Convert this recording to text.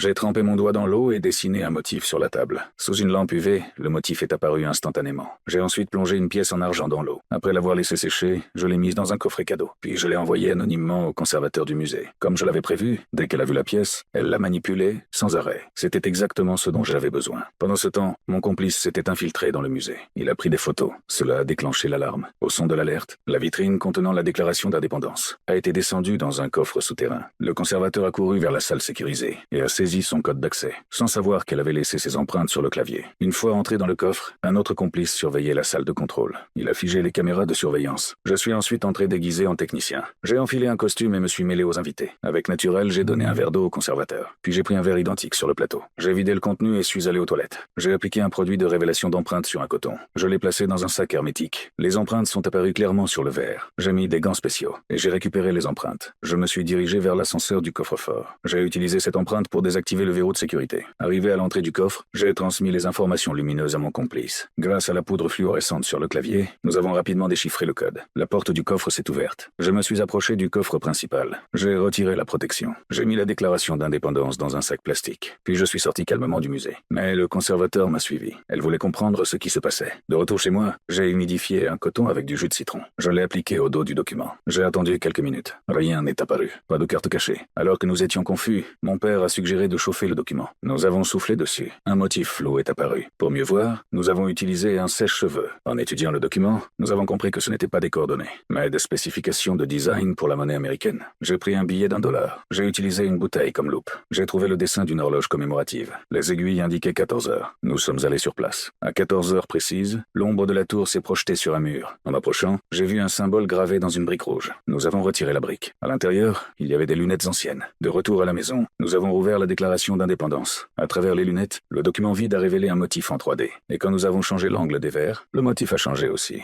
J'ai trempé mon doigt dans l'eau et dessiné un motif sur la table. Sous une lampe UV, le motif est apparu instantanément. J'ai ensuite plongé une pièce en argent dans l'eau. Après l'avoir laissée sécher, je l'ai mise dans un coffret cadeau. Puis je l'ai envoyée anonymement au conservateur du musée. Comme je l'avais prévu, dès qu'elle a vu la pièce, elle l'a manipulée sans arrêt. C'était exactement ce dont j'avais besoin. Pendant ce temps, mon complice s'était infiltré dans le musée. Il a pris des photos. Cela a déclenché l'alarme. Au son de l'alerte, la vitrine contenant la déclaration d'indépendance a été descendue dans un coffre souterrain. Le conservateur a couru vers la salle sécurisée et a saisi son code d'accès, sans savoir qu'elle avait laissé ses empreintes sur le clavier. Une fois entré dans le coffre, un autre complice surveillait la salle de contrôle. Il a figé les caméras de surveillance. Je suis ensuite entré déguisé en technicien. J'ai enfilé un costume et me suis mêlé aux invités. Avec naturel, j'ai donné un verre d'eau au conservateur. Puis j'ai pris un verre identique sur le plateau. J'ai vidé le contenu et suis allé aux toilettes. J'ai appliqué un produit de révélation d'empreintes sur un coton. Je l'ai placé dans un sac hermétique. Les empreintes sont apparues clairement sur le verre. J'ai mis des gants spéciaux et j'ai récupéré les empreintes. Je me suis dirigé vers l'ascenseur du coffre-fort. J'ai utilisé cette empreinte pour désactiver le verrou de sécurité. Arrivé à l'entrée du coffre, j'ai transmis les informations lumineuses à mon complice. Grâce à la poudre fluorescente sur le clavier, nous avons rapidement déchiffré le code. La porte du coffre s'est ouverte. Je me suis approché du coffre principal. J'ai retiré la protection. J'ai mis la déclaration d'indépendance dans un sac plastique. Puis je suis sorti calmement du musée. Mais le conservateur m'a suivi. Elle voulait comprendre ce qui se passait. De retour chez moi, j'ai humidifié un coton avec du jus de citron. Je l'ai appliqué au dos du document. J'ai attendu quelques minutes. Rien n'est apparu. Pas de carte cachée. Alors que nous étions confus, mon père a suggéré de chauffer le document. Nous avons soufflé dessus. Un motif flou est apparu. Pour mieux voir, nous avons utilisé un sèche-cheveux. En étudiant le document, nous avons compris que ce n'était pas des coordonnées, mais des spécifications de design pour la monnaie américaine. J'ai pris un billet d'1 $. J'ai utilisé une bouteille comme loupe. J'ai trouvé le dessin d'une horloge commémorative. Les aiguilles indiquaient 14 heures. Nous sommes allés sur place. À 14 heures précises, l'ombre de la tour s'est projetée sur un mur. En m'approchant, j'ai vu un symbole gravé dans une brique rouge. Nous avons retiré la brique. À l'intérieur, il y avait des lunettes anciennes. De retour à la maison, nous avons rouvert la déclaration d'indépendance. À travers les lunettes, le document vide a révélé un motif en 3D. Et quand nous avons changé l'angle des verres, le motif a changé aussi.